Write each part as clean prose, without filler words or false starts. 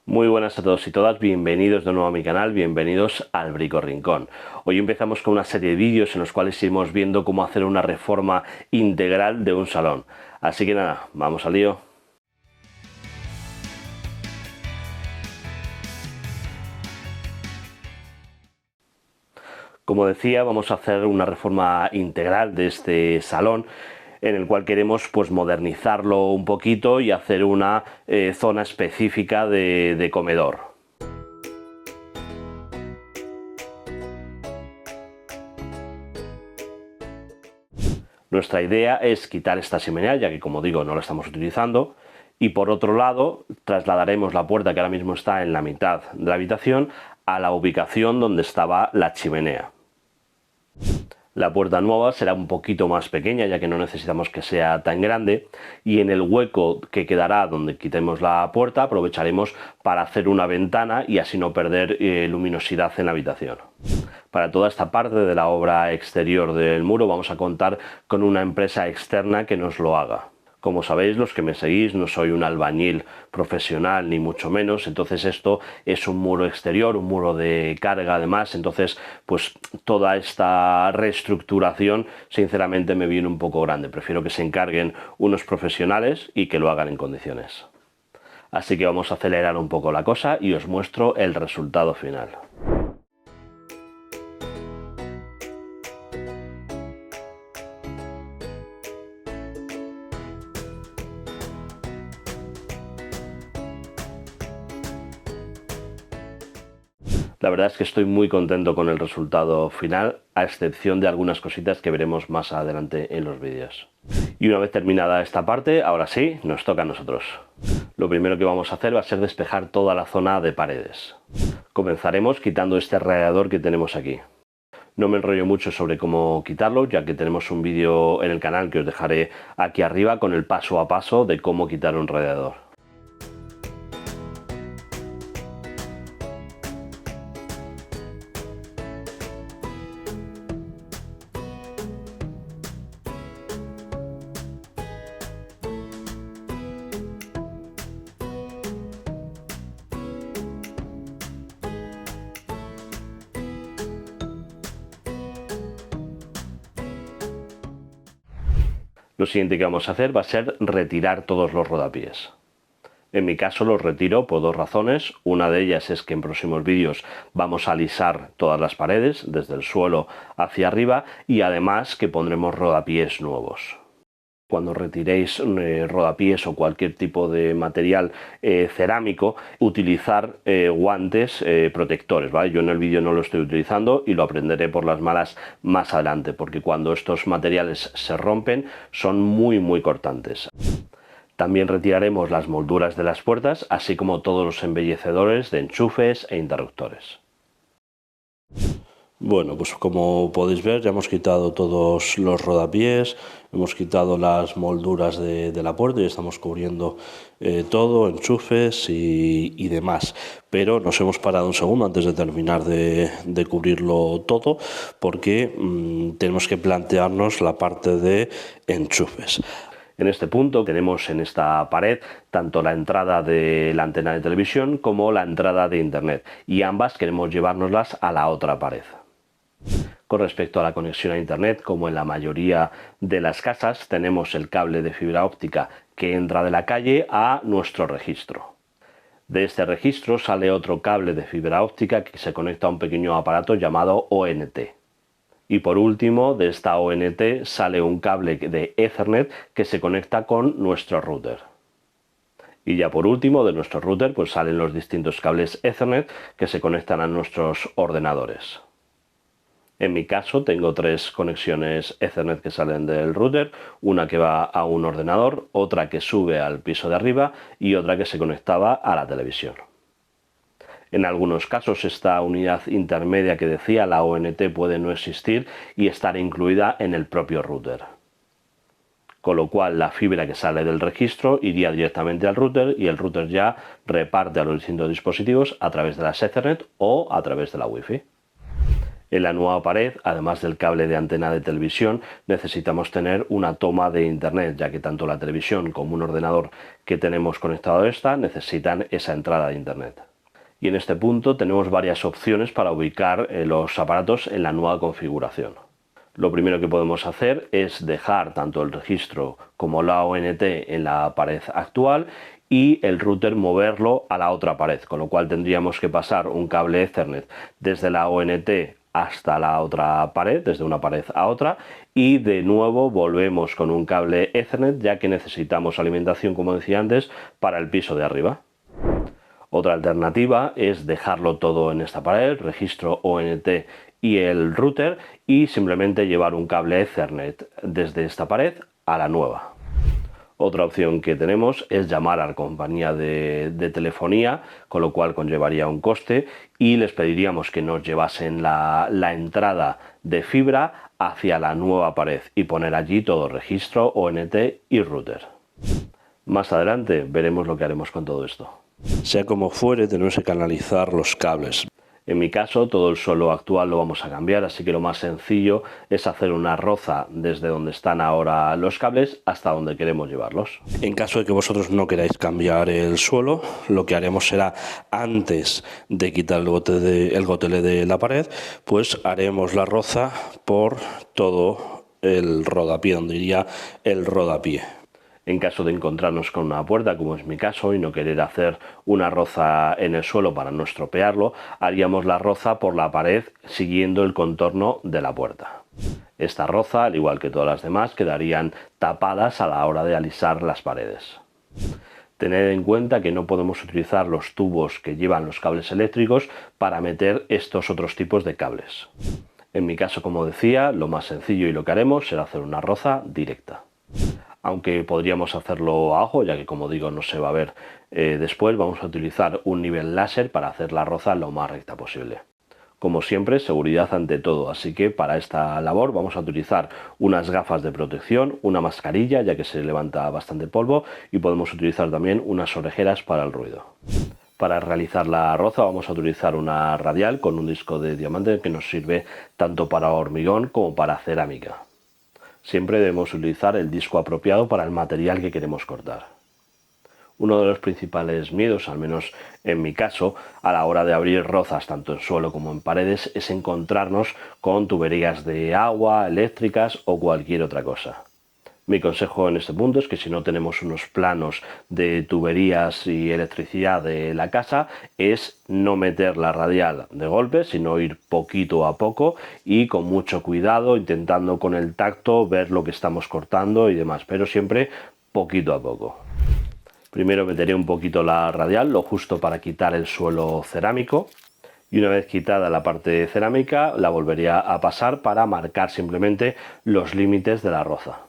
Muy buenas a todos y todas, bienvenidos de nuevo a mi canal, bienvenidos al Brico Rincón. Hoy empezamos con una serie de vídeos en los cuales iremos viendo cómo hacer una reforma integral de un salón. Así que nada, vamos al lío. Como decía, vamos a hacer una reforma integral de este salón, en el cual queremos pues modernizarlo un poquito y hacer una zona específica de comedor. Nuestra idea es quitar esta chimenea, ya que como digo no la estamos utilizando, y por otro lado trasladaremos la puerta que ahora mismo está en la mitad de la habitación a la ubicación donde estaba la chimenea. La puerta nueva será un poquito más pequeña, ya que no necesitamos que sea tan grande, y en el hueco que quedará donde quitemos la puerta aprovecharemos para hacer una ventana y así no perder luminosidad en la habitación. Para toda esta parte de la obra exterior del muro vamos a contar con una empresa externa que nos lo haga. Como sabéis, los que me seguís, no soy un albañil profesional ni mucho menos, entonces esto es un muro exterior, un muro de carga además, entonces pues toda esta reestructuración sinceramente me viene un poco grande. Prefiero que se encarguen unos profesionales y que lo hagan en condiciones. Así que vamos a acelerar un poco la cosa y os muestro el resultado final. La verdad es que estoy muy contento con el resultado final, a excepción de algunas cositas que veremos más adelante en los vídeos. Y una vez terminada esta parte, ahora sí, nos toca a nosotros. Lo primero que vamos a hacer va a ser despejar toda la zona de paredes. Comenzaremos quitando este radiador que tenemos aquí. No me enrollo mucho sobre cómo quitarlo, ya que tenemos un vídeo en el canal que os dejaré aquí arriba con el paso a paso de cómo quitar un radiador. Lo siguiente que vamos a hacer va a ser retirar todos los rodapiés. En mi caso los retiro por dos razones. Una de ellas es que en próximos vídeos vamos a alisar todas las paredes, desde el suelo hacia arriba, y además que pondremos rodapiés nuevos. Cuando retiréis rodapiés o cualquier tipo de material cerámico, utilizar guantes protectores, ¿vale? Yo en el vídeo no lo estoy utilizando y lo aprenderé por las malas más adelante, porque cuando estos materiales se rompen son muy cortantes. También retiraremos las molduras de las puertas, así como todos los embellecedores de enchufes e interruptores. Bueno, pues como podéis ver ya hemos quitado todos los rodapiés, hemos quitado las molduras de la puerta y estamos cubriendo todo, enchufes y demás. Pero nos hemos parado un segundo antes de terminar de cubrirlo todo, porque tenemos que plantearnos la parte de enchufes. En este punto tenemos en esta pared tanto la entrada de la antena de televisión como la entrada de internet, y ambas queremos llevárnoslas a la otra pared. Con respecto a la conexión a internet, como en la mayoría de las casas, tenemos el cable de fibra óptica que entra de la calle a nuestro registro. De este registro sale otro cable de fibra óptica que se conecta a un pequeño aparato llamado ONT. Y por último, de esta ONT sale un cable de Ethernet que se conecta con nuestro router. Y ya por último, de nuestro router pues salen los distintos cables Ethernet que se conectan a nuestros ordenadores. En mi caso tengo tres conexiones Ethernet que salen del router, una que va a un ordenador, otra que sube al piso de arriba y otra que se conectaba a la televisión. En algunos casos esta unidad intermedia que decía, la ONT, puede no existir y estar incluida en el propio router. Con lo cual la fibra que sale del registro iría directamente al router y el router ya reparte a los distintos dispositivos a través de las Ethernet o a través de la Wi-Fi. En la nueva pared, además del cable de antena de televisión, necesitamos tener una toma de internet, ya que tanto la televisión como un ordenador que tenemos conectado a esta necesitan esa entrada de internet. Y en este punto tenemos varias opciones para ubicar los aparatos en la nueva configuración. Lo primero que podemos hacer es dejar tanto el registro como la ONT en la pared actual y el router moverlo a la otra pared, con lo cual tendríamos que pasar un cable Ethernet desde la ONT hasta la otra pared, desde una pared a otra, y de nuevo volvemos con un cable Ethernet, ya que necesitamos alimentación, como decía antes, para el piso de arriba. Otra alternativa es dejarlo todo en esta pared, registro ONT y el router, y simplemente llevar un cable Ethernet desde esta pared a la nueva. Otra opción que tenemos es llamar a la compañía de telefonía, con lo cual conllevaría un coste, y les pediríamos que nos llevasen la entrada de fibra hacia la nueva pared y poner allí todo registro, ONT y router. Más adelante veremos lo que haremos con todo esto. Sea como fuere, tenemos que canalizar los cables. En mi caso, todo el suelo actual lo vamos a cambiar, así que lo más sencillo es hacer una roza desde donde están ahora los cables hasta donde queremos llevarlos. En caso de que vosotros no queráis cambiar el suelo, lo que haremos será, antes de quitar el gotele de la pared, pues haremos la roza por todo el rodapié, donde iría el rodapié. En caso de encontrarnos con una puerta, como es mi caso, y no querer hacer una roza en el suelo para no estropearlo, haríamos la roza por la pared siguiendo el contorno de la puerta. Esta roza, al igual que todas las demás, quedarían tapadas a la hora de alisar las paredes. Tened en cuenta que no podemos utilizar los tubos que llevan los cables eléctricos para meter estos otros tipos de cables. En mi caso, como decía, lo más sencillo y lo que haremos será hacer una roza directa. Aunque podríamos hacerlo a ojo, ya que como digo no se va a ver después, vamos a utilizar un nivel láser para hacer la roza lo más recta posible. Como siempre, seguridad ante todo, así que para esta labor vamos a utilizar unas gafas de protección, una mascarilla, ya que se levanta bastante polvo, y podemos utilizar también unas orejeras para el ruido. Para realizar la roza vamos a utilizar una radial con un disco de diamante que nos sirve tanto para hormigón como para cerámica. Siempre debemos utilizar el disco apropiado para el material que queremos cortar. Uno de los principales miedos, al menos en mi caso, a la hora de abrir rozas tanto en suelo como en paredes, es encontrarnos con tuberías de agua, eléctricas o cualquier otra cosa. Mi consejo en este punto es que si no tenemos unos planos de tuberías y electricidad de la casa, es no meter la radial de golpe, sino ir poquito a poco y con mucho cuidado, intentando con el tacto ver lo que estamos cortando y demás, pero siempre poquito a poco. Primero meteré un poquito la radial, lo justo para quitar el suelo cerámico. Y una vez quitada la parte cerámica, la volvería a pasar para marcar simplemente los límites de la roza.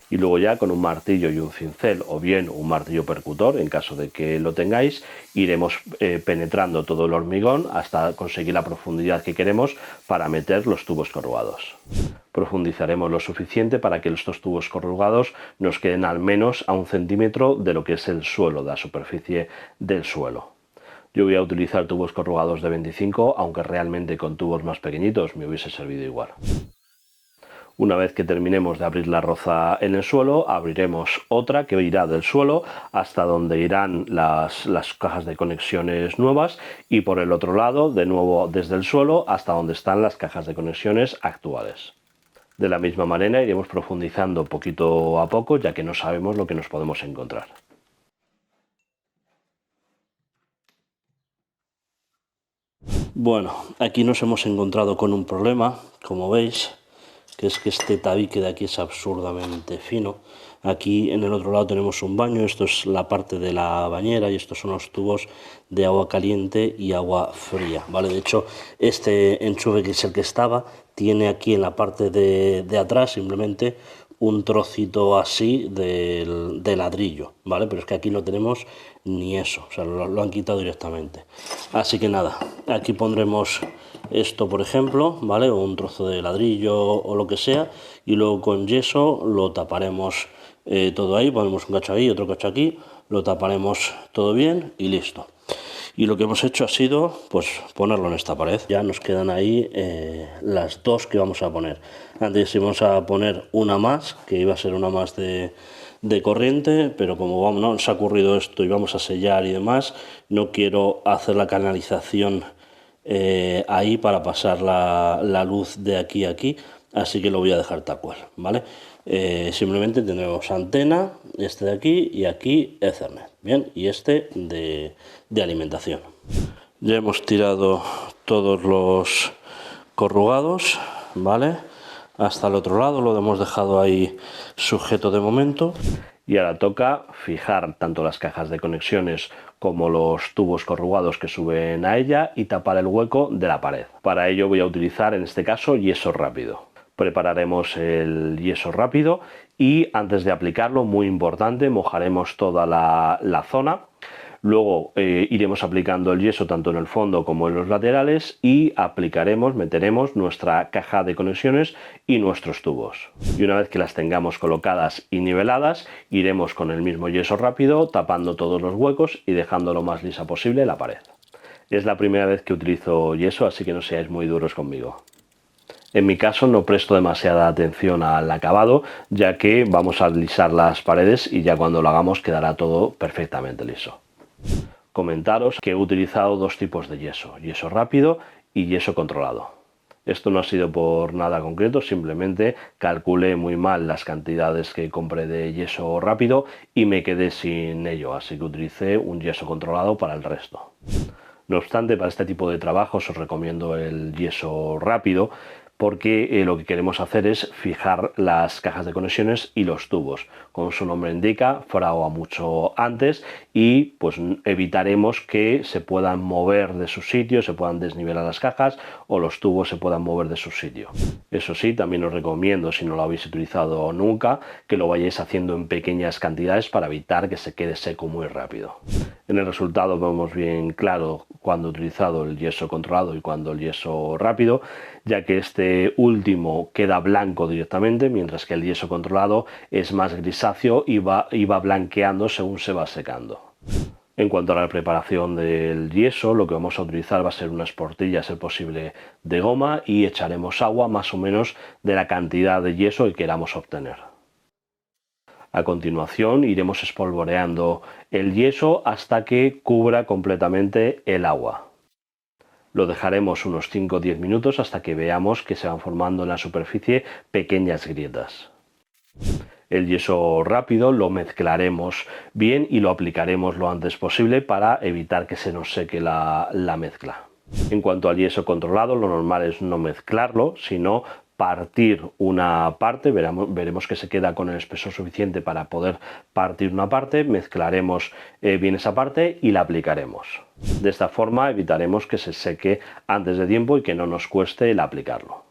Y luego ya con un martillo y un cincel o bien un martillo percutor, en caso de que lo tengáis, iremos penetrando todo el hormigón hasta conseguir la profundidad que queremos para meter los tubos corrugados. Profundizaremos lo suficiente para que estos tubos corrugados nos queden al menos a 1 centímetro de lo que es el suelo, de la superficie del suelo. Yo voy a utilizar tubos corrugados de 25, aunque realmente con tubos más pequeñitos me hubiese servido igual. Una vez que terminemos de abrir la roza en el suelo, abriremos otra que irá del suelo hasta donde irán las cajas de conexiones nuevas y por el otro lado, de nuevo desde el suelo hasta donde están las cajas de conexiones actuales. De la misma manera iremos profundizando poquito a poco, ya que no sabemos lo que nos podemos encontrar. Bueno, aquí nos hemos encontrado con un problema, como veis, que es que este tabique de aquí es absurdamente fino. Aquí en el otro lado tenemos un baño, esto es la parte de la bañera y estos son los tubos de agua caliente y agua fría, ¿vale? De hecho, este enchufe, que es el que estaba, tiene aquí en la parte de atrás simplemente un trocito así de ladrillo, ¿vale? Pero es que aquí no tenemos ni eso, o sea, lo han quitado directamente. Así que nada, aquí pondremos esto, por ejemplo, ¿vale? O un trozo de ladrillo o lo que sea, y luego con yeso lo taparemos todo ahí, ponemos un cacho ahí, otro cacho aquí, lo taparemos todo bien y listo. Y lo que hemos hecho ha sido pues ponerlo en esta pared. Ya nos quedan ahí las dos que vamos a poner. Antes íbamos a poner una más, que iba a ser una más de corriente, pero como vamos, no nos ha ocurrido esto y vamos a sellar y demás, no quiero hacer la canalización ahí para pasar la luz de aquí a aquí, así que lo voy a dejar tal cual, ¿vale? Simplemente tenemos antena, este de aquí y aquí Ethernet, bien, y este de alimentación. Ya hemos tirado todos los corrugados, ¿vale? Hasta el otro lado, lo hemos dejado ahí sujeto de momento. Y ahora toca fijar tanto las cajas de conexiones como los tubos corrugados que suben a ella y tapar el hueco de la pared. Para ello voy a utilizar en este caso yeso rápido. Prepararemos el yeso rápido y antes de aplicarlo, muy importante, mojaremos toda la zona. Luego iremos aplicando el yeso tanto en el fondo como en los laterales y meteremos nuestra caja de conexiones y nuestros tubos. Y una vez que las tengamos colocadas y niveladas, iremos con el mismo yeso rápido tapando todos los huecos y dejando lo más lisa posible la pared. Es la primera vez que utilizo yeso, así que no seáis muy duros conmigo. En mi caso no presto demasiada atención al acabado, ya que vamos a alisar las paredes y ya cuando lo hagamos quedará todo perfectamente liso. Comentaros que he utilizado dos tipos de yeso, yeso rápido y yeso controlado. Esto no ha sido por nada concreto, simplemente calculé muy mal las cantidades que compré de yeso rápido y me quedé sin ello, así que utilicé un yeso controlado para el resto. No obstante, para este tipo de trabajos os recomiendo el yeso rápido, porque lo que queremos hacer es fijar las cajas de conexiones y los tubos. Como su nombre indica, fragua mucho antes y pues evitaremos que se puedan mover de su sitio, se puedan desnivelar las cajas o los tubos se puedan mover de su sitio. Eso sí, también os recomiendo, si no lo habéis utilizado nunca, que lo vayáis haciendo en pequeñas cantidades para evitar que se quede seco muy rápido. En el resultado vemos bien claro cuando he utilizado el yeso controlado y cuando el yeso rápido, ya que este último queda blanco directamente, mientras que el yeso controlado es más grisáceo y va blanqueando según se va secando. En cuanto a la preparación del yeso, lo que vamos a utilizar va a ser unas portillas, si posible, de goma y echaremos agua más o menos de la cantidad de yeso que queramos obtener. A continuación iremos espolvoreando el yeso hasta que cubra completamente el agua. Lo dejaremos unos 5 o 10 minutos hasta que veamos que se van formando en la superficie pequeñas grietas. El yeso rápido lo mezclaremos bien y lo aplicaremos lo antes posible para evitar que se nos seque la mezcla. En cuanto al yeso controlado, lo normal es no mezclarlo, sino partir una parte, veremos que se queda con el espesor suficiente para poder partir una parte, mezclaremos bien esa parte y la aplicaremos. De esta forma evitaremos que se seque antes de tiempo y que no nos cueste el aplicarlo.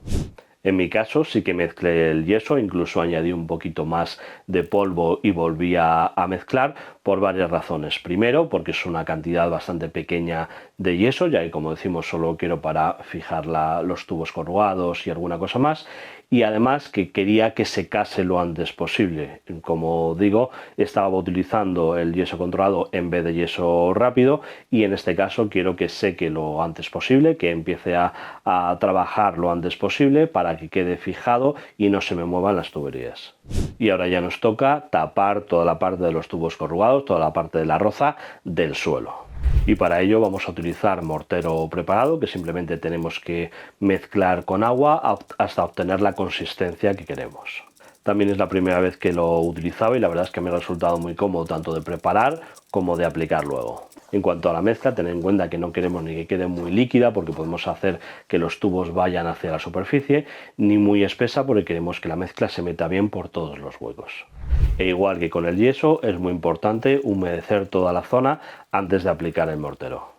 En mi caso sí que mezclé el yeso, incluso añadí un poquito más de polvo y volví a mezclar por varias razones. Primero, porque es una cantidad bastante pequeña de yeso, ya que como decimos solo quiero para fijar los tubos corrugados y alguna cosa más. Y además que quería que secase lo antes posible. Como digo, estaba utilizando el yeso controlado en vez de yeso rápido y en este caso quiero que seque lo antes posible, que empiece a trabajar lo antes posible para que quede fijado y no se me muevan las tuberías. Y ahora ya nos toca tapar toda la parte de los tubos corrugados, toda la parte de la roza del suelo. Y para ello vamos a utilizar mortero preparado, que simplemente tenemos que mezclar con agua hasta obtener la consistencia que queremos. También es la primera vez que lo utilizaba y la verdad es que me ha resultado muy cómodo tanto de preparar como de aplicar luego. En cuanto a la mezcla, tened en cuenta que no queremos ni que quede muy líquida porque podemos hacer que los tubos vayan hacia la superficie, ni muy espesa porque queremos que la mezcla se meta bien por todos los huecos. E igual que con el yeso, es muy importante humedecer toda la zona antes de aplicar el mortero.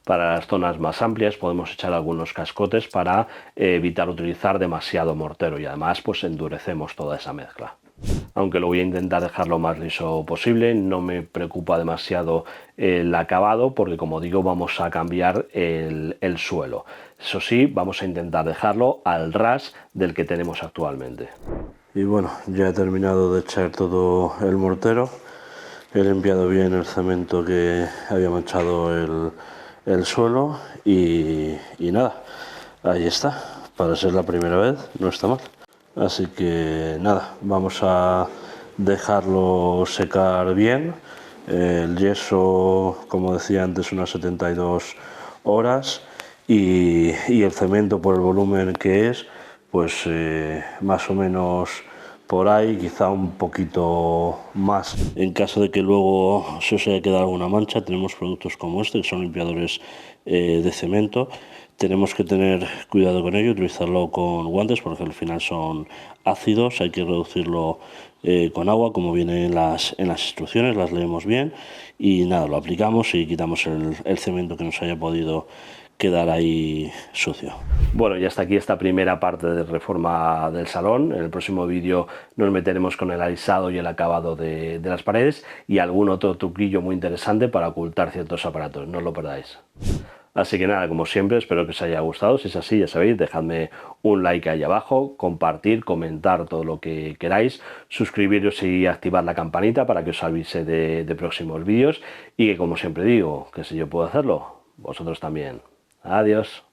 Para las zonas más amplias podemos echar algunos cascotes para evitar utilizar demasiado mortero y además pues endurecemos toda esa mezcla. Aunque lo voy a intentar dejar lo más liso posible, no me preocupa demasiado el acabado porque como digo vamos a cambiar el suelo. Eso sí, vamos a intentar dejarlo al ras del que tenemos actualmente. Y bueno, ya he terminado de echar todo el mortero. He limpiado bien el cemento que había manchado el suelo y nada, ahí está. Para ser la primera vez no está mal. Así que nada, vamos a dejarlo secar bien. El yeso, como decía antes, unas 72 horas y el cemento, por el volumen que es, pues más o menos por ahí, quizá un poquito más. En caso de que luego se os haya quedado alguna mancha, tenemos productos como este, que son limpiadores de cemento. Tenemos que tener cuidado con ello, utilizarlo con guantes porque al final son ácidos, hay que reducirlo con agua como viene en las instrucciones, las leemos bien y nada, lo aplicamos y quitamos el cemento que nos haya podido quedar ahí sucio. Bueno, y hasta aquí esta primera parte de reforma del salón. En el próximo vídeo nos meteremos con el alisado y el acabado de las paredes y algún otro truquillo muy interesante para ocultar ciertos aparatos, no os lo perdáis. Así que nada, como siempre, espero que os haya gustado. Si es así, ya sabéis, dejadme un like ahí abajo, compartir, comentar todo lo que queráis, suscribiros y activar la campanita para que os avise de próximos vídeos y que, como siempre digo, que si yo puedo hacerlo, vosotros también. Adiós.